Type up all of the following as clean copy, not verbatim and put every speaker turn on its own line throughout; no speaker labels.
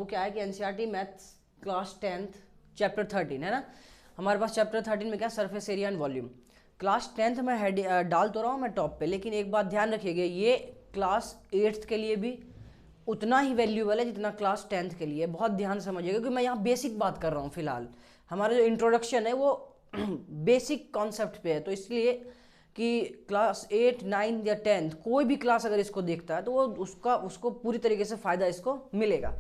क्या है कि NCERT maths class 10th chapter 13 है ना, हमारे पास चैप्टर 13 में क्या surface area and volume. Class 10th में हेड डाल तो रहा हूँ मैं टॉप पे, लेकिन एक बात ध्यान रखिएगा, ये क्लास 8th के लिए भी उतना ही वैल्यूबल है जितना क्लास 10th के लिए। बहुत ध्यान समझिएगा क्योंकि मैं यहाँ बेसिक बात कर रहा हूँ फिलहाल, हमारा जो इंट्रोडक्शन है वो बेसिक कॉन्सेप्ट पे है, तो इसलिए कि क्लास 8, 9 या 10th कोई भी क्लास अगर इसको देखता है तो वो उसको पूरी तरीके से फ़ायदा इसको मिलेगा,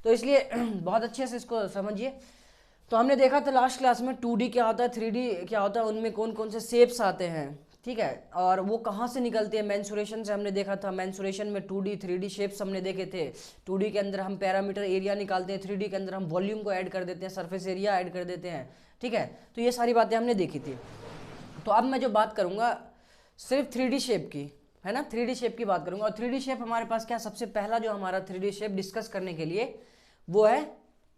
तो इसलिए बहुत अच्छे से इसको समझिए। तो हमने देखा था लास्ट क्लास में 2D क्या होता है, 3D क्या होता है, उनमें कौन कौन से शेप्स आते हैं, ठीक है, और वो कहाँ से निकलते हैं, मेंसुरेशन से हमने देखा था। मेंसुरेशन में 2D 3D शेप्स हमने देखे थे। 2D के अंदर हम पैरामीटर एरिया निकालते हैं, 3D के अंदर हम वॉल्यूम को ऐड कर देते हैं, सरफेस एरिया ऐड कर देते हैं, ठीक है। तो ये सारी बातें हमने देखी थी। तो अब मैं जो बात करूँगा सिर्फ 3D शेप की, है ना, 3D शेप की बात करूँगा। और 3D शेप हमारे पास क्या, सबसे पहला जो हमारा 3D शेप डिस्कस करने के लिए वो है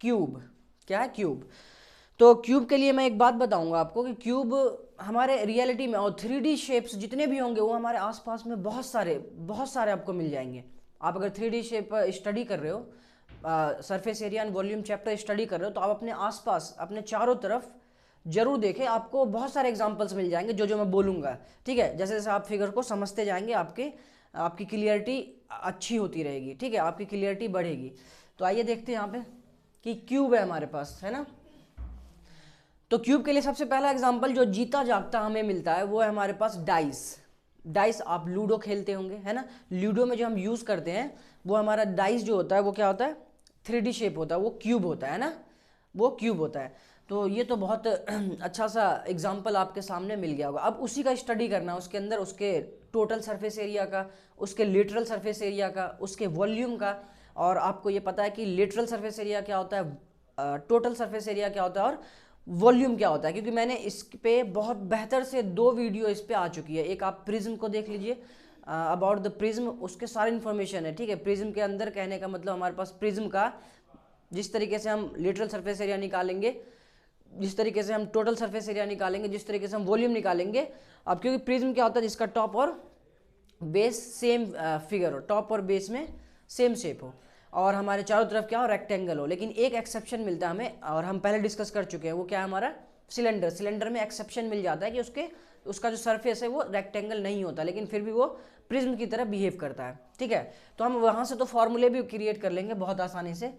क्यूब। क्या है, क्यूब। तो क्यूब के लिए मैं एक बात बताऊंगा आपको कि क्यूब हमारे रियलिटी में और 3D शेप्स जितने भी होंगे वो हमारे आसपास में बहुत सारे आपको मिल जाएंगे। आप अगर 3D शेप स्टडी कर रहे हो, surface area and volume chapter study कर रहे हो, तो आप अपने आसपास अपने चारों तरफ जरूर देखें, आपको बहुत सारे एग्जाम्पल्स मिल जाएंगे जो मैं बोलूँगा, ठीक है। जैसे जैसे आप फिगर को समझते जाएंगे आपकी क्लियरिटी अच्छी होती रहेगी, ठीक है, आपकी क्लियरिटी बढ़ेगी। तो आइए देखते हैं यहाँ पे कि क्यूब है हमारे पास, है ना। तो क्यूब के लिए सबसे पहला एग्जांपल जो जीता जागता हमें मिलता है वो है हमारे पास डाइस। आप लूडो खेलते होंगे, है ना, लूडो में जो हम यूज़ करते हैं वो हमारा डाइस जो होता है वो क्या होता है, 3D शेप होता है, वो क्यूब होता है ना, वो क्यूब होता है। तो ये तो बहुत अच्छा सा एग्जाम्पल आपके सामने मिल गया होगा। अब उसी का स्टडी करना, उसके अंदर उसके टोटल सरफेस एरिया का, उसके लिटरल सरफेस एरिया का, उसके वॉल्यूम का, और आपको ये पता है कि लिटरल सरफेस एरिया क्या होता है, टोटल सरफेस एरिया क्या होता है, और वॉल्यूम क्या होता है, क्योंकि मैंने इस पे बहुत बेहतर से 2 वीडियो इस पे आ चुकी है। एक आप प्रिज्म को देख लीजिए, अबाउट द प्रिज्म, उसके सारे इन्फॉर्मेशन है, ठीक है। प्रिज्म के अंदर कहने का मतलब हमारे पास प्रिज्म का जिस तरीके से हम लिटरल सरफेस एरिया निकालेंगे, जिस तरीके से हम टोटल सरफेस एरिया निकालेंगे, जिस तरीके से हम वॉल्यूम निकालेंगे। अब क्योंकि प्रिज्म क्या होता है, जिसका टॉप और बेस सेम फिगर हो, टॉप और बेस में सेम शेप हो, और हमारे चारों तरफ क्या हो, रेक्टेंगल हो। लेकिन एक एक्सेप्शन मिलता है हमें, और हम पहले डिस्कस कर चुके हैं, वो क्या है हमारा सिलेंडर में एक्सेप्शन मिल जाता है कि उसका जो सरफेस है वो रेक्टेंगल नहीं होता, लेकिन फिर भी वो प्रिज्म की तरह बिहेव करता है, ठीक है। तो हम वहाँ से तो फॉर्मूले भी क्रिएट कर लेंगे बहुत आसानी से,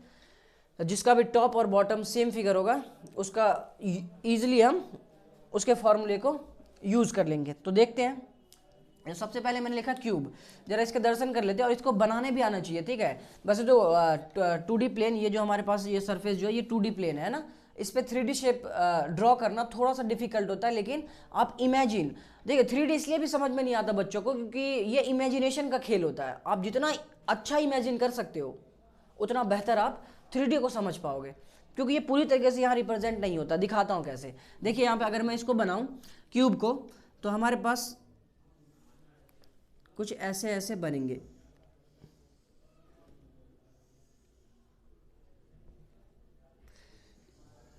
जिसका भी टॉप और बॉटम सेम फिगर होगा उसका ईजिली हम उसके फॉर्मूले को यूज़ कर लेंगे। तो देखते हैं, सबसे पहले मैंने लिखा क्यूब, जरा इसके दर्शन कर लेते हैं, और इसको बनाने भी आना चाहिए, ठीक है। वैसे तो 2D प्लेन, ये जो हमारे पास ये सरफेस जो है ये 2D प्लेन है ना, इस पर 3D शेप ड्रॉ करना थोड़ा सा डिफिकल्ट होता है, लेकिन आप इमेजिन, देखिए 3D इसलिए भी समझ में नहीं आता बच्चों को क्योंकि ये इमेजिनेशन का खेल होता है। आप जितना अच्छा इमेजिन कर सकते हो उतना बेहतर आप 3D को समझ पाओगे, क्योंकि ये पूरी तरीके से यहाँ रिप्रेजेंट नहीं होता। दिखाता हूँ कैसे, देखिए यहाँ पे अगर मैं इसको बनाऊँ क्यूब को, तो हमारे पास कुछ ऐसे बनेंगे,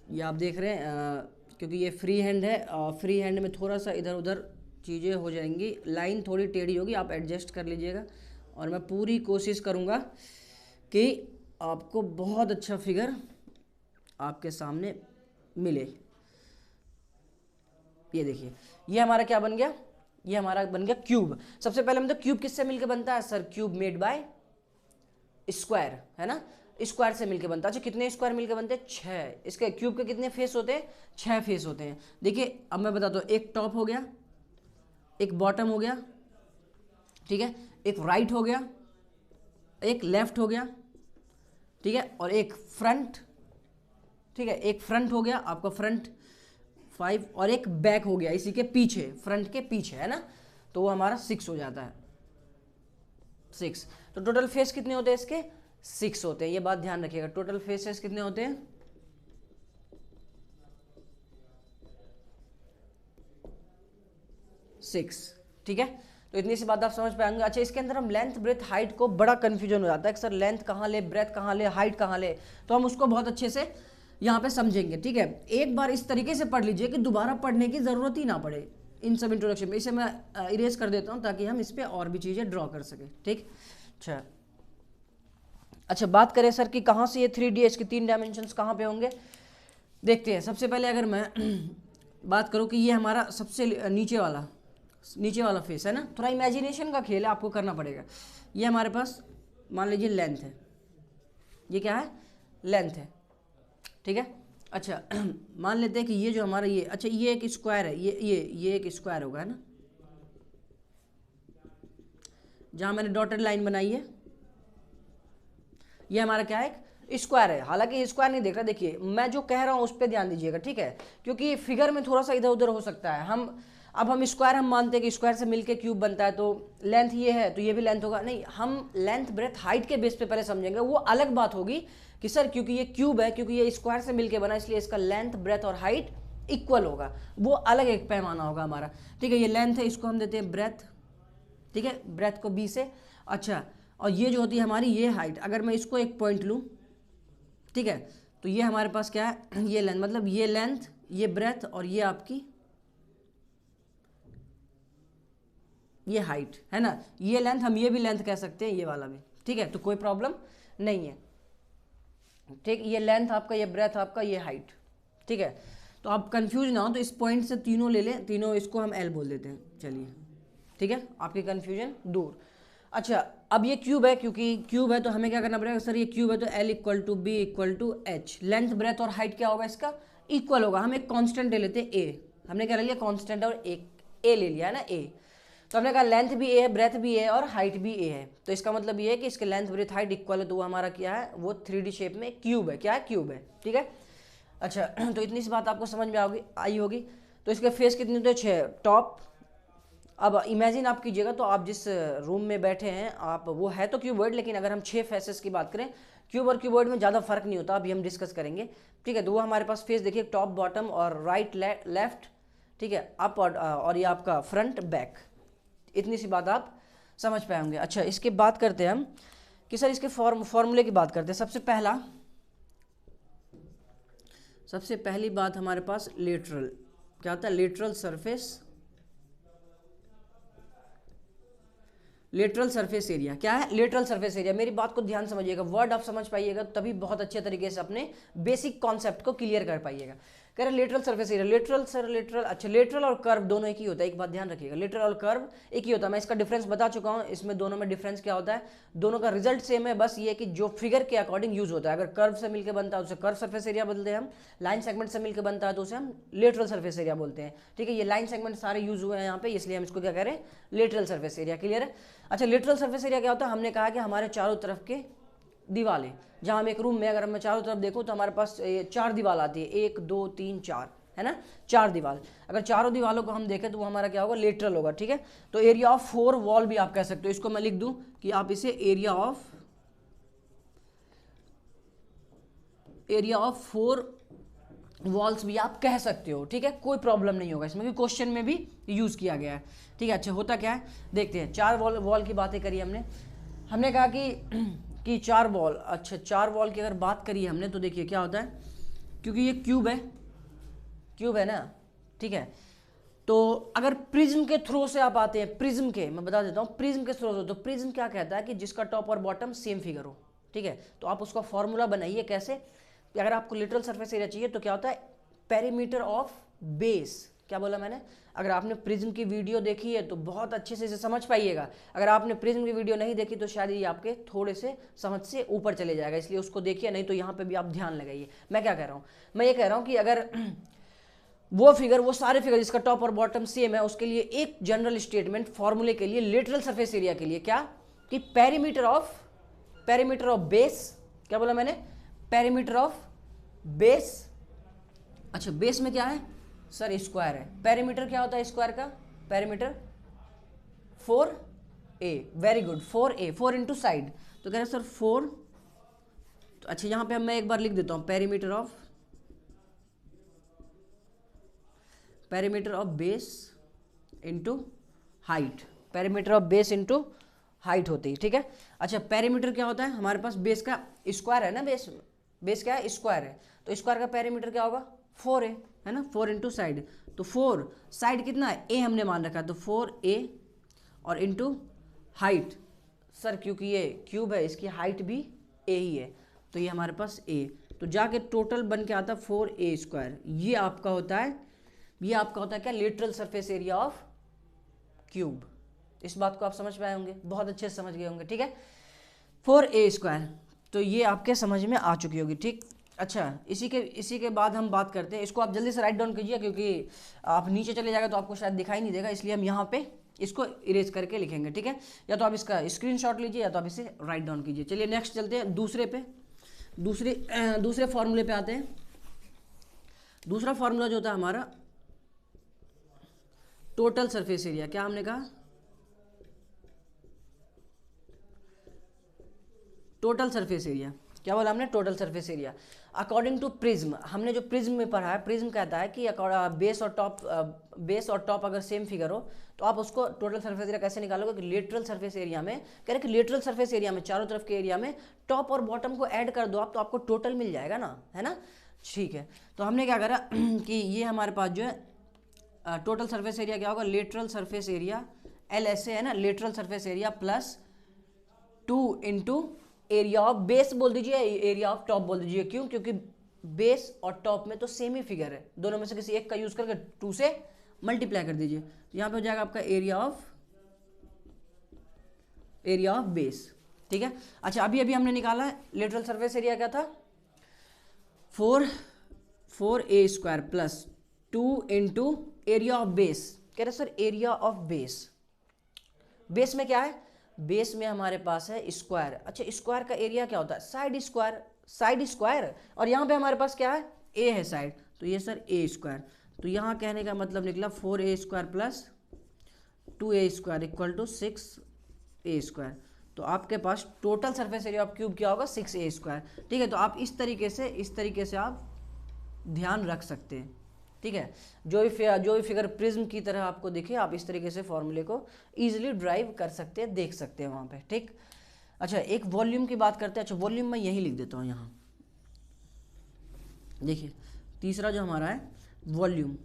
ये आप देख रहे हैं, क्योंकि ये फ्री हैंड है, फ्री हैंड में थोड़ा सा इधर उधर चीज़ें हो जाएंगी, लाइन थोड़ी टेढ़ी होगी, आप एडजस्ट कर लीजिएगा, और मैं पूरी कोशिश करूँगा कि आपको बहुत अच्छा फिगर आपके सामने मिले। ये देखिए, ये हमारा क्या बन गया, ये हमारा बन गया क्यूब। सबसे पहले मतलब क्यूब किससे मिलकर बनता है sir, cube made by square, है ना, स्क्वायर से मिलकर बनता है। अच्छा, कितने स्क्वायर मिलकर बनते हैं, 6। इसके क्यूब के कितने फेस होते हैं, 6 फेस होते हैं। देखिए अब मैं बताता हूँ, एक टॉप हो गया, एक बॉटम हो गया, ठीक है, एक राइट हो गया, एक लेफ्ट हो गया, ठीक है, और एक फ्रंट, ठीक है, एक फ्रंट हो गया आपका फ्रंट 5, और एक बैक हो गया इसी के पीछे, फ्रंट के पीछे, है ना, तो वो हमारा 6 हो जाता है, 6। तो टोटल फेस कितने होते हैं इसके, 6 होते हैं। ये बात ध्यान रखिएगा, टोटल फेसेस कितने होते हैं, 6, ठीक है। तो इतनी सी बात आप समझ पाएंगे। अच्छा, इसके अंदर हम लेंथ ब्रेथ हाइट को बड़ा कंफ्यूजन हो जाता है कि सर लेंथ कहाँ ले, ब्रेथ कहाँ ले, हाइट कहाँ ले, तो हम उसको बहुत अच्छे से यहाँ पे समझेंगे, ठीक है। एक बार इस तरीके से पढ़ लीजिए कि दोबारा पढ़ने की ज़रूरत ही ना पड़े इन सब इंट्रोडक्शन में। इसे मैं इरेज कर देता हूँ ताकि हम इस पर और भी चीज़ें ड्रॉ कर सकें, ठीक। अच्छा, अच्छा, बात करें सर कि कहाँ से ये 3D इसके 3 डायमेंशंस कहाँ पे होंगे, देखते हैं। सबसे पहले अगर मैं बात करूँ कि ये हमारा सबसे नीचे वाला फेस है ना, थोड़ा इमेजिनेशन का खेल है, आपको करना पड़ेगा। ये हमारे पास मान लीजिए लेंथ है, ये क्या है, लेंथ है, ठीक है। अच्छा मान लेते हैं कि ये जो हमारा ये, अच्छा ये एक स्क्वायर है, ये एक स्क्वायर होगा, है ना, जहाँ मैंने डॉटेड लाइन बनाई है, ये हमारा क्या है, एक स्क्वायर है। हालांकि स्क्वायर नहीं देख रहा, देखिए मैं जो कह रहा हूँ उस पर ध्यान दीजिएगा, ठीक है, क्योंकि फिगर में थोड़ा सा इधर उधर हो सकता है। हम स्क्वायर हम मानते हैं कि स्क्वायर से मिलके क्यूब बनता है, तो लेंथ ये है तो ये भी लेंथ होगा, नहीं, हम लेंथ ब्रेथ हाइट के बेस पे पहले समझेंगे। वो अलग बात होगी कि सर क्योंकि ये क्यूब है, क्योंकि ये स्क्वायर से मिलके बना, इसलिए इसका लेंथ ब्रेथ और हाइट इक्वल होगा, वो अलग एक पैमाना होगा हमारा, ठीक है। ये लेंथ है, इसको हम देते हैं ब्रेथ, ठीक है, ब्रेथ को बी से। अच्छा, और ये जो होती है हमारी ये हाइट, अगर मैं इसको एक पॉइंट लूँ, ठीक है, तो ये हमारे पास क्या है, ये लेंथ, मतलब ये लेंथ, ये ब्रेथ और ये आपकी ये हाइट है ना, ये लेंथ, हम ये भी लेंथ कह सकते हैं, ये वाला भी, ठीक है, तो कोई प्रॉब्लम नहीं है, ठीक। ये लेंथ आपका, ये ब्रेथ आपका, ये हाइट, ठीक है। तो आप कंफ्यूज ना हो तो इस पॉइंट से तीनों ले लें, तीनों इसको हम एल बोल देते हैं, चलिए, ठीक है, आपकी कंफ्यूजन दूर। अच्छा, अब ये क्यूब है, क्योंकि क्यूब है तो हमें क्या करना पड़ेगा, सर ये क्यूब है तो L equal to B equal to H, length breadth और हाइट क्या होगा इसका, इक्वल होगा। हम एक कांस्टेंट ले लेते हैं ए, हमने क्या ले लिया, कांस्टेंट, और एक ए ले लिया है ना, ए, तो हमने कहा लेंथ भी ए है, ब्रेथ भी ए और हाइट भी ए है, तो इसका मतलब ये है कि इसके लेंथ ब्रेथ हाइट इक्वल है, तो वो हमारा क्या है, वो 3D शेप में क्यूब है, क्या है, क्यूब है, ठीक है। अच्छा तो इतनी सी बात आपको समझ में आई होगी। तो इसके फेस कितने होते हैं, 6 टॉप। अब इमेजिन आप कीजिएगा, तो आप जिस रूम में बैठे हैं आप, वो है तो क्यूबॉइड, लेकिन अगर हम 6 फेसेस की बात करें, क्यूब और क्यूबॉइड में ज़्यादा फर्क नहीं होता, अभी हम डिस्कस करेंगे, ठीक है। तो वो हमारे पास फेस देखिए, टॉप बॉटम और राइट लेफ्ट, ठीक है, अप और ये आपका फ्रंट बैक, इतनी सी बात आप समझ पाएंगे। अच्छा, इसके बात करते हैं हम कि सर इसके फॉर्मूले की बात करते हैं। सबसे पहली बात हमारे पास लेटरल, क्या होता है, लेटरल सरफेस एरिया। क्या है, लेटरल सरफेस एरिया। मेरी बात को ध्यान समझिएगा, वर्ड आप समझ पाइएगा तभी बहुत अच्छे तरीके से अपने बेसिक कॉन्सेप्ट को क्लियर कर पाइएगा। कह रहे लेटरल सरफेस एरिया, लेटरल, अच्छा लेटरल और कर्व दोनों एक ही होता है, एक बात ध्यान रखिएगा, लेटरल और कर्व एक ही होता है। मैं इसका डिफरेंस बता चुका हूँ, इसमें दोनों में डिफरेंस क्या होता है, दोनों का रिजल्ट सेम है, बस ये कि जो फिगर के अकॉर्डिंग यूज होता है। अगर कर्व से मिलकर बनता है उसे कर्व सरफेस एरिया बोलते हैं हम, लाइन सेगमेंट से मिलकर बनता है तो उसे हम लेटरल सरफेस एरिया बोलते हैं, ठीक है। ये लाइन सेगमेंट सारे यूज हुए हैं यहाँ पे, इसलिए हम इसको क्या कह रहे हैं, लेटरल सरफेस एरिया, क्लियर है। अच्छा, लेटरल सरफेस एरिया क्या होता है, हमने कहा कि हमारे चारों तरफ के दीवारें, जहाँ हम एक रूम में अगर मैं चारों तरफ देखूँ तो हमारे पास 4 दीवार आती है, 1 2 3 4, है ना, 4 दीवार। अगर चारों दीवारों को हम देखें तो वो हमारा क्या होगा, लेटरल होगा, ठीक है। तो एरिया ऑफ 4 वॉल भी आप कह सकते हो, इसको मैं लिख दूं कि आप इसे एरिया ऑफ 4 वॉल्स भी आप कह सकते हो, ठीक है, कोई प्रॉब्लम नहीं होगा इसमें, क्वेश्चन में भी यूज किया गया है, ठीक है। अच्छा, होता क्या है देखते हैं। 4 वॉल की बातें करी हमने कहा कि 4 वॉल, अच्छा 4 वॉल की अगर बात करी हमने तो देखिए क्या होता है, क्योंकि ये क्यूब है ना, ठीक है। तो अगर प्रिज्म के थ्रू से आप आते हैं, प्रिज्म के, मैं बता देता हूँ प्रिज्म के थ्रू से, तो प्रिज्म क्या कहता है कि जिसका टॉप और बॉटम सेम फिगर हो, ठीक है। तो आप उसका फॉर्मूला बनाइए कैसे, कि अगर आपको लिटरल सरफेस एरिया चाहिए तो क्या होता है, पेरीमीटर ऑफ बेस, क्या बोला मैंने, अगर आपने प्रिज्म की वीडियो देखी है तो बहुत अच्छे से इसे समझ पाइएगा, अगर आपने प्रिज्म की वीडियो नहीं देखी तो शायद ये आपके थोड़े से समझ से ऊपर चले जाएगा, इसलिए उसको देखिए, नहीं तो यहाँ पे भी आप ध्यान लगाइए। मैं क्या कह रहा हूँ, मैं ये कह रहा हूँ कि अगर वो सारे फिगर जिसका टॉप और बॉटम सेम है, उसके लिए एक जनरल स्टेटमेंट फॉर्मूले के लिए, लेटरल सरफेस एरिया के लिए, क्या कि पेरीमीटर ऑफ बेस, क्या बोला मैंने, पेरीमीटर ऑफ बेस। अच्छा, बेस में क्या है सर, स्क्वायर है, पेरीमीटर क्या होता है स्क्वायर का, perimeter 4a, very good, 4a, 4 into side, तो कह रहे सर 4, तो अच्छा यहाँ पे मैं एक बार लिख देता हूँ, perimeter of base into height, perimeter of base into height होती है, ठीक है। अच्छा, पेरीमीटर क्या होता है, हमारे पास बेस का स्क्वायर है ना, बेस क्या है, स्क्वायर है, तो स्क्वायर का पेरीमीटर क्या होगा, 4a, है ना, 4 इंटू साइड, तो 4 साइड कितना है, a हमने मान रखा है, तो 4a और इंटू हाइट, सर क्योंकि ये क्यूब है इसकी हाइट भी ए ही है, तो ये हमारे पास ए, तो जाके टोटल बन के आता 4a²। ये आपका होता है, ये आपका होता है क्या, lateral surface area of cube. इस बात को आप समझ पाए होंगे, बहुत अच्छे से समझ गए होंगे, ठीक है। 4a², तो ये आपके समझ में आ चुकी होगी, ठीक। अच्छा, इसी के बाद हम बात करते हैं, इसको आप जल्दी से राइट डाउन कीजिए, क्योंकि आप नीचे चले जाएगा तो आपको शायद दिखाई नहीं देगा, इसलिए हम यहाँ पे इसको इरेज करके लिखेंगे, ठीक है। या तो आप इसका स्क्रीनशॉट लीजिए या तो आप इसे राइट डाउन कीजिए। चलिए नेक्स्ट चलते हैं दूसरे फॉर्मूले पे आते हैं। दूसरा फॉर्मूला जो होता है हमारा टोटल सरफेस एरिया, क्या हमने कहा, टोटल सरफेस एरिया, क्या बोला हमने, total surface area according to prism. हमने जो प्रिज्म में पढ़ा है, प्रिज्म कहता है कि बेस और टॉप अगर सेम फिगर हो तो आप उसको टोटल सरफेस एरिया कैसे निकालोगे, कि लेटरल सरफेस एरिया में, कह रहे कि लेटरल सरफेस एरिया में चारों तरफ के एरिया में टॉप और बॉटम को ऐड कर दो आप, तो आपको टोटल मिल जाएगा ना, है ना, ठीक है। तो हमने क्या करा कि ये हमारे पास जो है टोटल सरफेस एरिया क्या होगा, लेटरल सरफेस एरिया, एल ऐसे है ना, lateral surface area plus 2 into area of base बोल दीजिए, एरिया ऑफ टॉप बोल दीजिए, क्यों, क्योंकि बेस और टॉप में तो सेम ही फिगर है, दोनों में से किसी एक का यूज करके 2 से मल्टीप्लाई कर दीजिए, तो यहाँ पे हो जाएगा आपका एरिया ऑफ बेस, ठीक है। अच्छा, अभी हमने निकाला है लेटरल सरफेस एरिया, क्या था, 4a² plus 2 into area of base, कह रहे sir area of base, base में क्या है, बेस में हमारे पास है स्क्वायर। अच्छा, स्क्वायर का एरिया क्या होता है, साइड स्क्वायर, और यहाँ पे हमारे पास क्या है, ए है साइड, तो ये सर a², तो यहाँ कहने का मतलब निकला 4a² plus 2a² equal to 6a²। तो आपके पास total surface area of cube क्या होगा, 6a², ठीक है। तो आप इस तरीके से आप ध्यान रख सकते हैं, ठीक है। जो भी फिगर प्रिज्म की तरह आपको दिखे, आप इस तरीके से फॉर्मूले को इजीली ड्राइव कर सकते हैं, देख सकते हैं वहाँ पे, ठीक। अच्छा, एक वॉल्यूम की बात करते हैं। अच्छा, वॉल्यूम मैं यही लिख देता हूँ यहाँ, देखिए तीसरा जो हमारा है वॉल्यूम।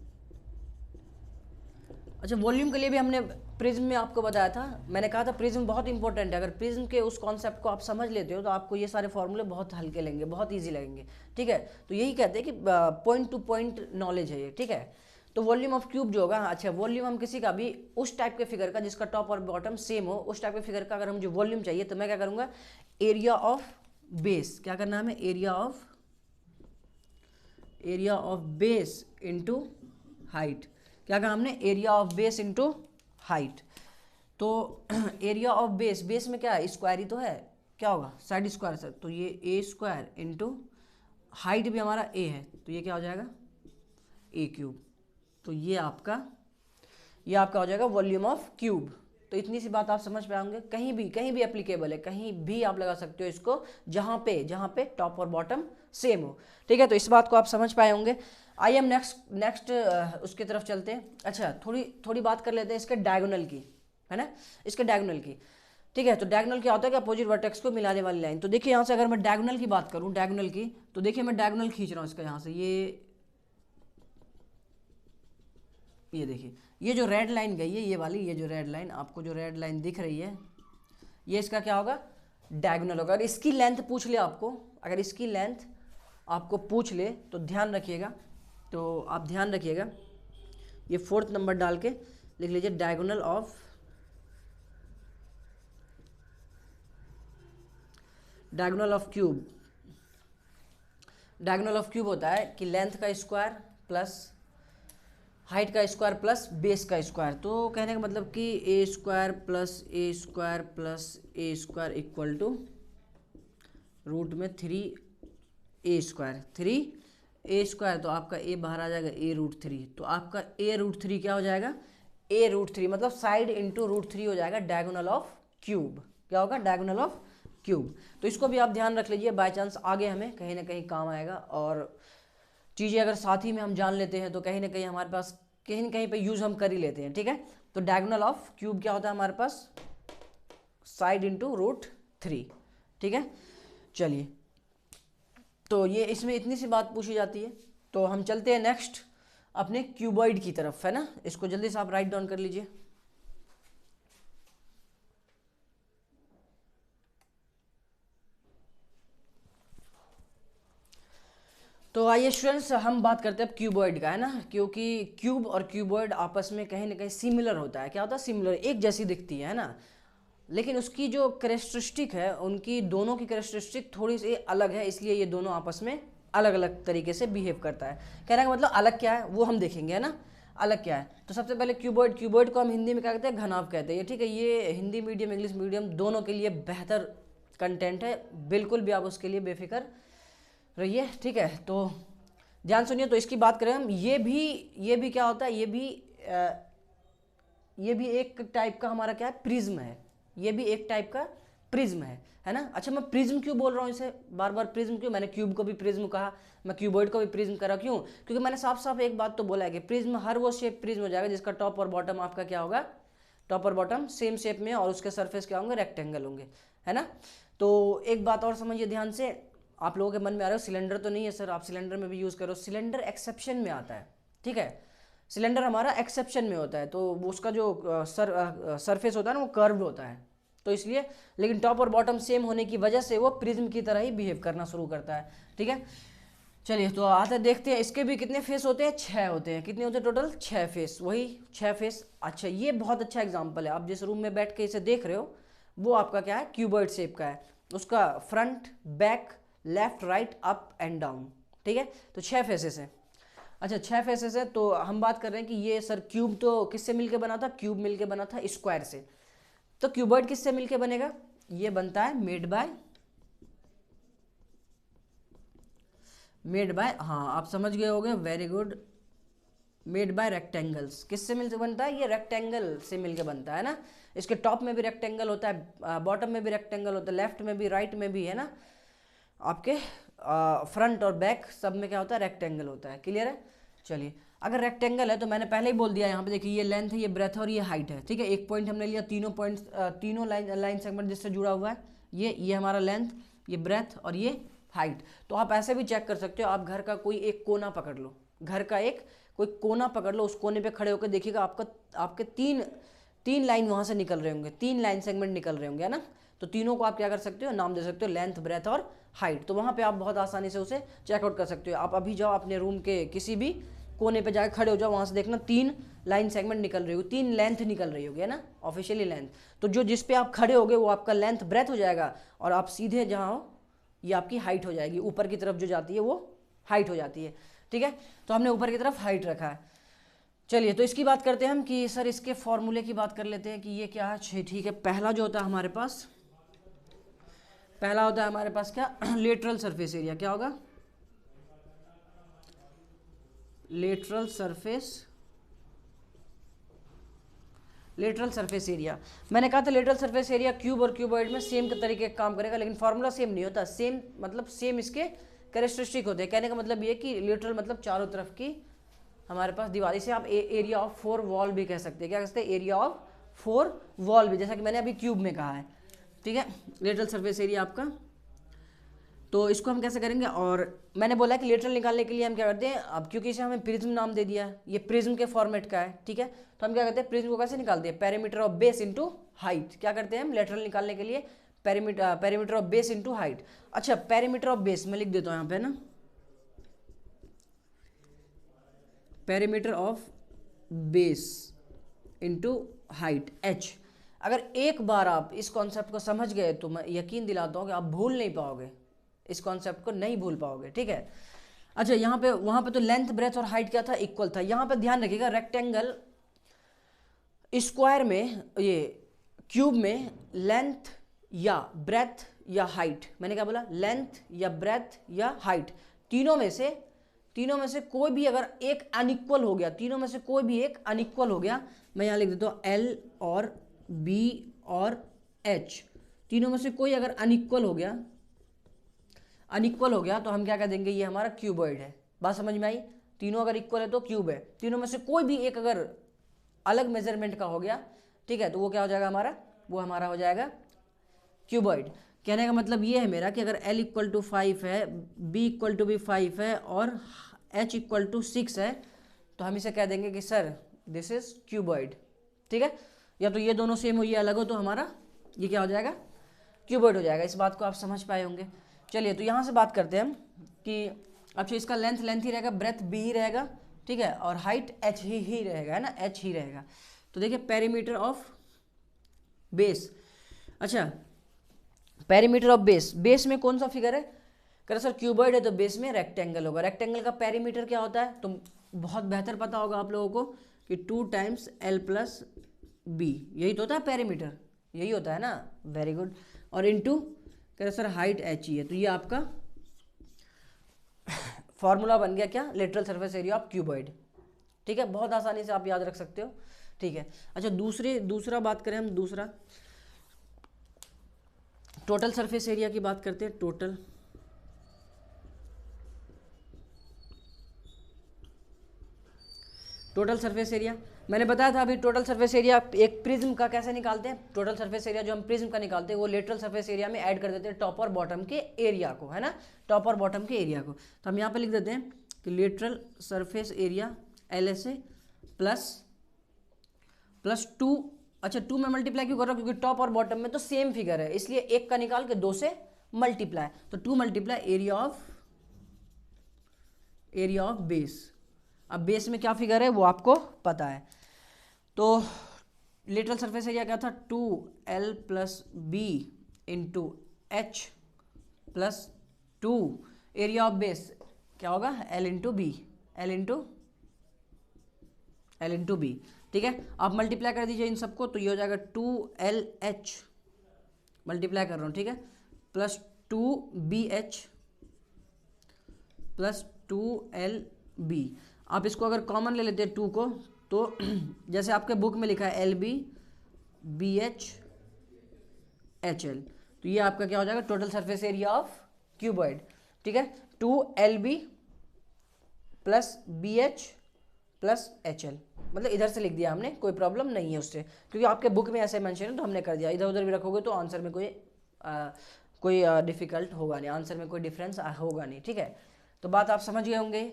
अच्छा, वॉल्यूम के लिए भी हमने प्रिज्म में आपको बताया था, मैंने कहा था प्रिज्म बहुत इंपॉर्टेंट है, अगर प्रिज्म के उस कॉन्सेप्ट को आप समझ लेते हो तो आपको ये सारे फॉर्मूले बहुत हल्के लगेंगे, बहुत ईजी लगेंगे, ठीक है। तो यही कहते हैं कि पॉइंट टू पॉइंट नॉलेज है ये, ठीक है। तो वॉल्यूम ऑफ क्यूब जो होगा, अच्छा वॉल्यूम हम किसी का भी उस टाइप के फिगर का जिसका टॉप और बॉटम सेम हो, उस टाइप के फिगर का अगर मुझे वॉल्यूम चाहिए तो मैं क्या करूँगा, एरिया ऑफ बेस, क्या करना है हमें, area of base into height, क्या कहा हमने, area of base into height. तो एरिया ऑफ बेस में क्या है, स्क्वायर ही तो है, क्या होगा, साइड स्क्वायर सर, तो ये a² इंटू हाइट भी हमारा a है, तो ये क्या हो जाएगा, a³। तो ये आपका हो जाएगा वॉल्यूम ऑफ क्यूब। तो इतनी सी बात आप समझ पाएंगे, कहीं भी एप्लीकेबल है, कहीं भी आप लगा सकते हो इसको, जहाँ पे टॉप और बॉटम सेम हो, ठीक है। तो इस बात को आप समझ पाए होंगे। आइए हम नेक्स्ट उसकी तरफ चलते हैं। अच्छा, थोड़ी बात कर लेते हैं इसके डायगोनल की, है ना, इसके डायगोनल की, ठीक है। तो डायगोनल क्या होता है कि अपोजिट वर्टेक्स को मिलाने वाली लाइन। तो देखिए यहाँ से अगर मैं डायगोनल की बात करूँ, डायगोनल की, तो देखिए मैं डायगोनल खींच रहा हूँ इसका, यहाँ से ये देखिए, ये जो रेड लाइन गई है, ये वाली, ये जो रेड लाइन आपको जो रेड लाइन दिख रही है, ये इसका क्या होगा, डायगोनल होगा। अगर इसकी लेंथ पूछ ले आपको, अगर इसकी लेंथ आपको पूछ ले तो ध्यान रखिएगा, तो आप ध्यान रखिएगा, ये 4th नंबर डाल के लिख लीजिए, डायगोनल ऑफ क्यूब होता है कि लेंथ का स्क्वायर प्लस हाइट का स्क्वायर प्लस बेस का स्क्वायर। तो कहने का मतलब कि a² plus a² plus a² equal to root में 3a², तो आपका a बाहर आ जाएगा a√3, तो आपका a√3 क्या हो जाएगा, a√3 मतलब साइड इंटू √3 हो जाएगा डायगोनल ऑफ क्यूब, क्या होगा, डायगोनल ऑफ क्यूब। तो इसको भी आप ध्यान रख लीजिए, बाय चांस आगे हमें कहीं ना कहीं काम आएगा, और चीज़ें अगर साथ ही में हम जान लेते हैं तो कहीं ना कहीं हमारे पास कहीं ना कहीं पे यूज़ हम कर ही लेते हैं, ठीक है। तो डायगोनल ऑफ क्यूब क्या होता है हमारे पास, साइड इंटू √3, ठीक है। चलिए, तो ये इसमें इतनी सी बात पूछी जाती है। तो हम चलते हैं नेक्स्ट अपने क्यूबॉइड की तरफ, है ना। इसको जल्दी से आप राइट डाउन कर लीजिए। आइए स्टूडेंट्स, हम बात करते हैं अब क्यूबॉइड का, है ना, क्योंकि क्यूब और क्यूबॉइड आपस में कहीं ना कहीं सिमिलर होता है। क्या होता है? सिमिलर, एक जैसी दिखती है ना, लेकिन उसकी जो कैरेक्टरिस्टिक है, उनकी दोनों की कैरेक्टरिस्टिक थोड़ी सी अलग है, इसलिए ये दोनों आपस में अलग अलग तरीके से बिहेव करता है। कहने का मतलब अलग क्या है वो हम देखेंगे, है ना, अलग क्या है। तो सबसे पहले क्यूबॉइड, क्यूबॉइड को हम हिंदी में क्या कहते हैं? घनाभ कहते हैं। ठीक है, ये हिंदी मीडियम इंग्लिश मीडियम दोनों के लिए बेहतर कंटेंट है, बिल्कुल भी आप उसके लिए बेफिक्र रहिए। ठीक है, तो ध्यान सुनिए। तो इसकी बात करें हम, ये भी क्या होता है? ये भी एक टाइप का हमारा क्या है? प्रिज्म है। ये भी एक टाइप का प्रिज्म है ना। अच्छा, मैं प्रिज्म क्यों बोल रहा हूँ इसे बार बार? प्रिज्म क्यों? मैंने क्यूब को भी प्रिज्म कहा, मैं क्यूबॉइड को भी प्रिज्म करा, क्यों? क्योंकि मैंने साफ साफ एक बात तो बोला है कि प्रिज्म हर वो शेप प्रिज्म हो जाएगा जिसका टॉप और बॉटम आपका क्या होगा? टॉप और बॉटम सेम शेप में, और उसके सरफेस क्या होंगे? रेक्टेंगल होंगे, है ना। तो एक बात और समझिए ध्यान से, आप लोगों के मन में आ रहा है सिलेंडर तो नहीं है सर, आप सिलेंडर में भी यूज़ करो। सिलेंडर एक्सेप्शन में आता है, ठीक है, सिलेंडर हमारा एक्सेप्शन में होता है, तो उसका जो सरफेस होता है ना वो कर्व्ड होता है, तो इसलिए, लेकिन टॉप और बॉटम सेम होने की वजह से वो प्रिज्म की तरह ही बिहेव करना शुरू करता है। ठीक है, चलिए तो आते देखते हैं। इसके भी कितने फेस होते हैं? 6 होते हैं। कितने होते हैं टोटल? 6 फेस, वही 6 फेस। अच्छा, ये बहुत अच्छा एग्जाम्पल है। आप जिस रूम में बैठ के इसे देख रहे हो वो आपका क्या है? क्यूबॉइड शेप का है। उसका front, back, left, right, up and down. ठीक है, तो 6 फेसेस हैं। अच्छा, 6 फेसेस है, तो हम बात कर रहे हैं कि ये सर क्यूब तो किससे मिलके बना था? क्यूब मिलके बना था स्क्वायर से। तो क्यूबॉइड किससे मिलके बनेगा? ये बनता है मेड बाय, हाँ आप समझ गए होंगे, very good, made by rectangles. किससे मिलकर बनता है? ये रेक्टेंगल से मिलकर बनता है ना। इसके टॉप में भी रेक्टेंगल होता है, बॉटम में भी रेक्टेंगल होता है, लेफ्ट में भी, राइट में भी, है ना। आपके फ्रंट और बैक सब में क्या होता है? रेक्टेंगल होता है। क्लियर है? चलिए, अगर रेक्टेंगल है तो मैंने पहले ही बोल दिया, यहाँ पे देखिए ये लेंथ है, ये ब्रेथ है और ये हाइट है। ठीक है, एक पॉइंट हमने लिया, तीनों पॉइंट्स, तीनों लाइन सेगमेंट जिससे जुड़ा हुआ है, ये हमारा लेंथ, ये ब्रेथ और ये हाइट। तो आप ऐसे भी चेक कर सकते हो, आप घर का कोई एक कोना पकड़ लो, घर का एक कोई कोना पकड़ लो, उस कोने पे खड़े होकर देखिएगा आपके तीन लाइन वहाँ से निकल रहे होंगे, 3 लाइन सेगमेंट निकल रहे होंगे, है ना। तो तीनों को आप क्या कर सकते हो? नाम दे सकते हो, लेंथ, ब्रेथ और हाइट। तो वहाँ पे आप बहुत आसानी से उसे चेकआउट कर सकते हो। आप अभी जाओ अपने रूम के किसी भी कोने पे जाकर खड़े हो जाओ, वहाँ से देखना 3 लाइन सेगमेंट निकल रही होगी, 3 लेंथ निकल रही होगी, है ना, ऑफिशियली लेंथ। तो जो जिस पे आप खड़े होगे वो आपका लेंथ ब्रेथ हो जाएगा, और आप सीधे जहाँ हो ये आपकी हाइट हो जाएगी, ऊपर की तरफ जो जाती है वो हाइट हो जाती है। ठीक है, तो हमने ऊपर की तरफ हाइट रखा है। चलिए, तो इसकी बात करते हैं हम कि सर इसके फॉर्मूले की बात कर लेते हैं कि ये क्या है। ठीक है, पहला जो होता है हमारे पास, पहला होता है हमारे पास क्या? Lateral surface area. क्या होगा? Lateral surface area. मैंने कहा था लेटरल सरफेस एरिया क्यूब और क्यूबॉइड में सेम के तरीके का काम करेगा, लेकिन फॉर्मूला सेम नहीं होता। सेम मतलब सेम इसके कैरेक्टरिस्टिक होते हैं। कहने का मतलब ये कि लेटरल मतलब चारों तरफ की हमारे पास दीवार, इसे आप एरिया ऑफ 4 वॉल भी कह सकते हैं। क्या कहते हैं? एरिया ऑफ 4 वॉल भी, जैसा कि मैंने अभी क्यूब में कहा है। ठीक है, लेटरल सरफेस एरिया आपका। तो इसको हम कैसे करेंगे? और मैंने बोला कि लेटरल निकालने के लिए हम क्या करते हैं, अब क्योंकि इसे हमें प्रिज्म नाम दे दिया है, ये प्रिज्म के फॉर्मेट का है। ठीक है, तो हम क्या करते हैं? प्रिज्म को कैसे निकालते हैं? Perimeter of base into height. क्या करते हैं हम लेटरल निकालने के लिए? Perimeter of base into height. अच्छा, पेरीमीटर ऑफ बेस मैं लिख देता हूँ यहाँ पे ना, perimeter of base into height h। अगर एक बार आप इस कॉन्सेप्ट को समझ गए तो मैं यकीन दिलाता हूँ कि आप भूल नहीं पाओगे, इस कॉन्सेप्ट को नहीं भूल पाओगे। ठीक है, अच्छा यहाँ पे, वहाँ पे तो लेंथ, ब्रेथ और हाइट क्या था? इक्वल था। यहाँ पे ध्यान रखिएगा, रेक्टेंगल स्क्वायर में, ये क्यूब में लेंथ या ब्रेथ या हाइट, मैंने क्या बोला? लेंथ या ब्रेथ या हाइट, तीनों में से कोई भी अगर एक अनइक्वल हो गया, तीनों में से कोई भी एक अनइक्वल हो गया, मैं यहाँ लिख देता हूँ L और B और H, तीनों में से कोई अगर अनइक्वल हो गया तो हम क्या कह देंगे? ये हमारा क्यूबॉइड है। बात समझ में आई? तीनों अगर इक्वल है तो क्यूब है, तीनों में से कोई भी एक अगर अलग मेजरमेंट का हो गया, ठीक है, तो वो क्या हो जाएगा हमारा? वो हमारा हो जाएगा क्यूबॉइड। कहने का मतलब ये है मेरा कि अगर L इक्वल टू 5 है, B इक्वल टू भी 5 है और H इक्वल टू 6 है, तो हम इसे कह देंगे कि सर दिस इज क्यूबॉइड। ठीक है, या तो ये दोनों सेम हो, ये अलग हो, तो हमारा ये क्या हो जाएगा? क्यूबॉइड हो जाएगा। इस बात को आप समझ पाए होंगे। चलिए, तो यहाँ से बात करते हैं हम कि अच्छा इसका लेंथ लेंथ ही रहेगा, ब्रेथ बी ही रहेगा, ठीक है, और हाइट एच ही रहेगा, है ना, एच ही रहेगा। तो देखिए पेरीमीटर ऑफ बेस, अच्छा पेरीमीटर ऑफ बेस, बेस में कौन सा फिगर है, कह रहे सर क्यूबॉइड है तो बेस में रेक्टेंगल होगा। रेक्टेंगल का पेरीमीटर क्या होता है, तो बहुत बेहतर पता होगा आप लोगों को कि 2 टाइम्स एल प्लस बी, यही तो होता है पेरीमीटर, यही होता है ना, वेरी गुड। और इनटू कह रहे सर हाइट एच ही है, तो ये आपका फॉर्मूला बन गया क्या, lateral surface area of cuboid, ठीक है, बहुत आसानी से आप याद रख सकते हो, ठीक है। अच्छा दूसरा बात करें हम, दूसरा टोटल सरफेस एरिया की बात करते हैं। टोटल सरफेस एरिया मैंने बताया था अभी, टोटल सरफेस एरिया एक प्रिज्म का कैसे निकालते हैं, टोटल सरफेस एरिया जो हम प्रिज्म का निकालते हैं वो लेटरल सरफेस एरिया में ऐड कर देते हैं टॉप और बॉटम के एरिया को, है ना, टॉप और बॉटम के एरिया को। तो हम यहाँ पे लिख देते हैं कि lateral surface area LSA plus 2, अच्छा 2 में मल्टीप्लाई क्यों कर रहा हूँ, क्योंकि टॉप और बॉटम में तो सेम फिगर है, इसलिए एक का निकाल के 2 से मल्टीप्लाई, तो 2 मल्टीप्लाई एरिया ऑफ बेस। अब बेस में क्या फिगर है वो आपको पता है, तो लेटरल सरफेस एरिया क्या था, 2L plus B into H plus 2, area of base क्या होगा, L इंटू बी, ठीक है। आप मल्टीप्लाई कर दीजिए इन सबको, तो ये हो जाएगा 2LH, मल्टीप्लाई कर रहा हूँ, ठीक है, प्लस 2BH प्लस 2LB। आप इसको अगर कॉमन ले लेते हैं 2 को, तो जैसे आपके बुक में लिखा है LB BH HL, तो ये आपका क्या हो जाएगा, total surface area of cuboid, ठीक है, 2LB plus BH plus HL, मतलब इधर से लिख दिया हमने, कोई प्रॉब्लम नहीं है उससे, क्योंकि आपके बुक में ऐसे मेंशन है तो हमने कर दिया। इधर उधर भी रखोगे तो आंसर में कोई डिफिकल्ट होगा नहीं, आंसर में कोई डिफरेंस होगा नहीं, ठीक है। तो बात आप समझ गए होंगे,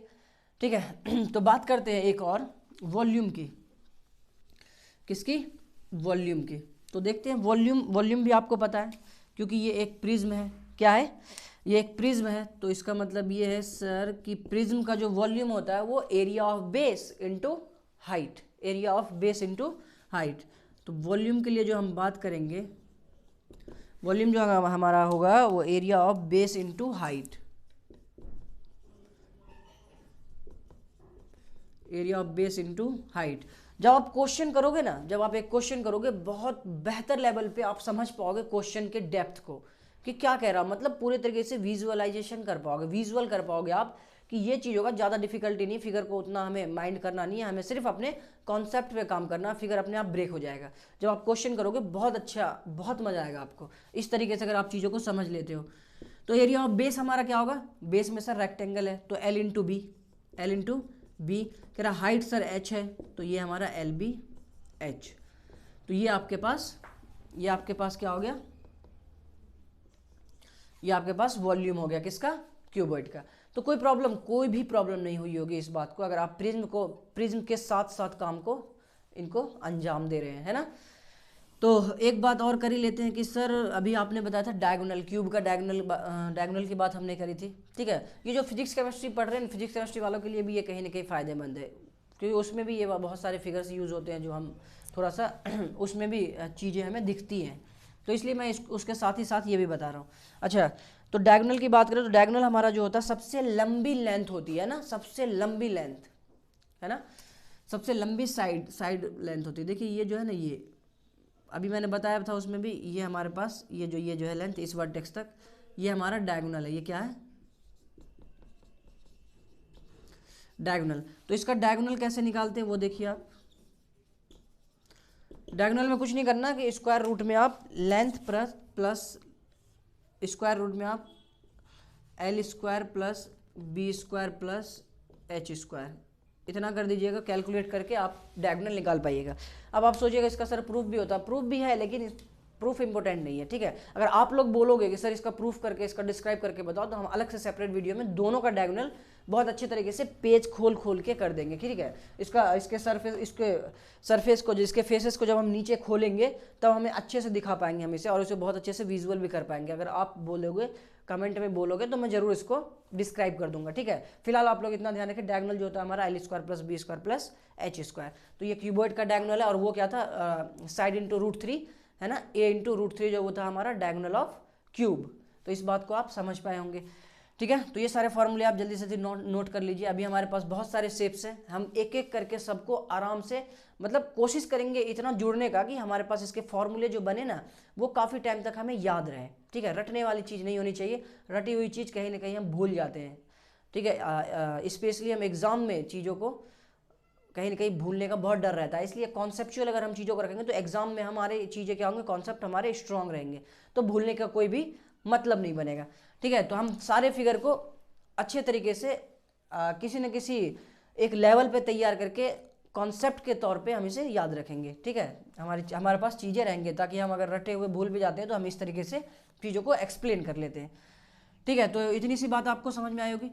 ठीक है। तो बात करते हैं एक और वॉल्यूम की, किसकी, वॉल्यूम की। तो देखते हैं वॉल्यूम भी आपको पता है, क्योंकि ये एक प्रिज्म है, क्या है, ये एक प्रिज्म है, तो इसका मतलब ये है सर कि प्रिज्म का जो वॉल्यूम होता है वो area of base into height, area of base into height. तो वॉल्यूम के लिए जो हम बात करेंगे, वॉल्यूम जो हमारा होगा वो area of base into height, area of base into height. जब आप क्वेश्चन करोगे ना, जब आप एक क्वेश्चन करोगे, बहुत बेहतर लेवल पे आप समझ पाओगे क्वेश्चन के डेप्थ को कि क्या कह रहा, मतलब पूरे तरीके से विजुअलाइजेशन कर पाओगे, विजुअल कर पाओगे आप कि ये चीज़ होगा। ज़्यादा डिफिकल्टी नहीं, फिगर को उतना हमें माइंड करना नहीं है, हमें सिर्फ अपने कॉन्सेप्ट पे काम करना, फिगर अपने आप ब्रेक हो जाएगा। जब आप क्वेश्चन करोगे बहुत अच्छा, बहुत मजा आएगा आपको इस तरीके से अगर आप चीज़ों को समझ लेते हो। तो एरिया ऑफ बेस हमारा क्या होगा, बेस में सर रेक्टेंगल है तो L इंटू बी, कह रहा हाइट सर H है तो ये हमारा LBH। तो ये आपके पास क्या हो गया, ये आपके पास वॉल्यूम हो गया, किसका, क्यूबॉइड का। तो कोई भी प्रॉब्लम नहीं हुई होगी इस बात को, अगर आप प्रिज्म के साथ साथ काम को इनको अंजाम दे रहे हैं, है ना। तो एक बात और कर ही लेते हैं कि सर अभी आपने बताया था डायगोनल, क्यूब का डायगोनल की बात हमने करी थी, ठीक है। ये जो फिजिक्स केमिस्ट्री पढ़ रहे हैं, फिजिक्स केमिस्ट्री वालों के लिए भी ये कहीं ना कहीं फ़ायदेमंद है, क्योंकि उसमें भी ये बहुत सारे फिगर्स यूज़ होते हैं जो हम थोड़ा सा उसमें भी चीज़ें हमें दिखती हैं, तो इसलिए मैं उसके साथ ही साथ ये भी बता रहा हूँ। अच्छा तो डायगोनल की बात करें तो डायगोनल हमारा जो होता है सबसे लंबी लेंथ होती है ना, सबसे लंबी लेंथ है ना, सबसे लंबी साइड लेंथ होती है। देखिए ये जो है ना, ये अभी मैंने बताया था उसमें भी, ये हमारे पास ये जो है लेंथ इस वर्टेक्स तक, ये हमारा डायगोनल है। ये क्या है, डायगोनल। तो इसका डायगोनल कैसे निकालते हैं वो देखिए आप। डायगोनल में कुछ नहीं करना कि स्क्वायर रूट में आप लेंथ प्लस स्क्वायर रूट में आप L square plus B square plus H square, इतना कर दीजिएगा, कैलकुलेट करके आप डायगोनल निकाल पाइएगा। अब आप सोचिएगा इसका सर प्रूफ भी होता है, प्रूफ भी है लेकिन प्रूफ इंपॉर्टेंट नहीं है, ठीक है। अगर आप लोग बोलोगे कि सर इसका प्रूफ करके, इसका डिस्क्राइब करके बताओ, तो हम अलग से सेपरेट वीडियो में दोनों का डायगोनल बहुत अच्छे तरीके से पेज खोल के कर देंगे, ठीक है। इसके सरफेस को, इसके फेसेस को जब हम नीचे खोलेंगे तब हमें अच्छे से दिखा पाएंगे हम इसे, और इसे बहुत अच्छे से विजुअल भी कर पाएंगे। अगर आप बोलोगे कमेंट में बोलोगे तो मैं जरूर इसको डिस्क्राइब कर दूंगा, ठीक है। फिलहाल आप लोग इतना ध्यान रखें, डायगोनल जो होता है हमारा l² + b² + h²। तो ये क्यूबॉइड का डायगोनल है, और वो क्या था, साइड इंटू √3 है ना, a इंटू √3 जो वो था हमारा डायगोनल ऑफ क्यूब। तो इस बात को आप समझ पाए होंगे, ठीक है। तो ये सारे फॉर्मूले आप जल्दी से नोट कर लीजिए। अभी हमारे पास बहुत सारे शेप्स हैं, हम एक एक करके सबको आराम से, मतलब कोशिश करेंगे इतना जुड़ने का कि हमारे पास इसके फॉर्मूले जो बने ना वो काफ़ी टाइम तक हमें याद रहे, ठीक है। रटने वाली चीज़ नहीं होनी चाहिए, रटी हुई चीज़ कहीं ना कहीं हम भूल जाते हैं, ठीक है। स्पेशली हम एग्ज़ाम में चीज़ों को कहीं ना कहीं भूलने का बहुत डर रहता है, इसलिए कॉन्सेप्चुअल अगर हम चीज़ों को रखेंगे तो एग्जाम में हमारे चीज़ें क्या होंगे, कॉन्सेप्ट हमारे स्ट्रांग रहेंगे, तो भूलने का कोई भी मतलब नहीं बनेगा, ठीक है। तो हम सारे फिगर को अच्छे तरीके से किसी न किसी एक लेवल पे तैयार करके कॉन्सेप्ट के तौर पे हम इसे याद रखेंगे, ठीक है। हमारे पास चीज़ें रहेंगे, ताकि हम अगर रटे हुए भूल भी जाते हैं तो हम इस तरीके से चीज़ों को एक्सप्लेन कर लेते हैं, ठीक है। तो इतनी सी बात आपको समझ में आई होगी,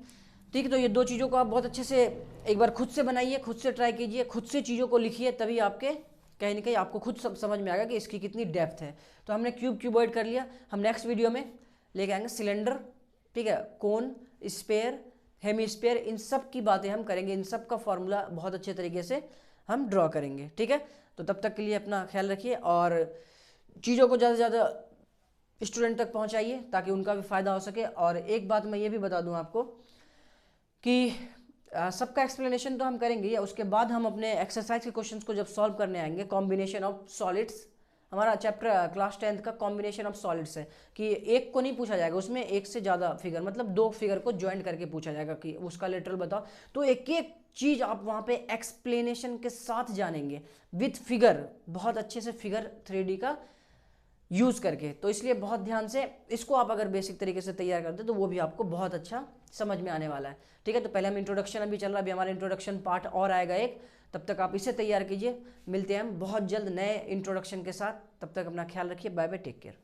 ठीक है। तो ये दो चीज़ों को आप बहुत अच्छे से एक बार खुद से बनाइए, खुद से ट्राई कीजिए, खुद से चीज़ों को लिखिए, तभी आपके कहीं ना कहीं आपको खुद समझ में आएगा कि इसकी कितनी डेप्थ है। तो हमने क्यूबॉइड कर लिया, हम नेक्स्ट वीडियो में लेके आएंगे सिलेंडर, ठीक है, कोन, स्फीयर, हेमिस्फीयर, इन सब की बातें हम करेंगे, इन सब का फॉर्मूला बहुत अच्छे तरीके से हम ड्रॉ करेंगे, ठीक है। तो तब तक के लिए अपना ख्याल रखिए और चीज़ों को ज़्यादा से ज़्यादा स्टूडेंट तक पहुँचाइए ताकि उनका भी फ़ायदा हो सके। और एक बात मैं ये भी बता दूँ आपको कि सबका एक्सप्लेनेशन तो हम करेंगे, उसके बाद हम अपने एक्सरसाइज के क्वेश्चंस को जब सॉल्व करने आएंगे, कॉम्बिनेशन ऑफ सॉलिड्स, हमारा चैप्टर क्लास 10th का कॉम्बिनेशन ऑफ सॉलिड्स है कि एक को नहीं पूछा जाएगा, उसमें एक से ज़्यादा फिगर, मतलब दो फिगर को ज्वाइन करके पूछा जाएगा कि उसका लिटरल बताओ। तो एक एक चीज़ आप वहाँ पे एक्सप्लेनेशन के साथ जानेंगे विथ फिगर, बहुत अच्छे से फिगर 3D का यूज़ करके। तो इसलिए बहुत ध्यान से इसको आप अगर बेसिक तरीके से तैयार करते तो वो भी आपको बहुत अच्छा समझ में आने वाला है, ठीक है। तो पहले हम इंट्रोडक्शन अभी चल रहा है, अभी हमारा इंट्रोडक्शन पार्ट और आएगा एक, तब तक आप इसे तैयार कीजिए। मिलते हैं हम बहुत जल्द नए इंट्रोडक्शन के साथ, तब तक अपना ख्याल रखिए, बाय बाय, टेक केयर।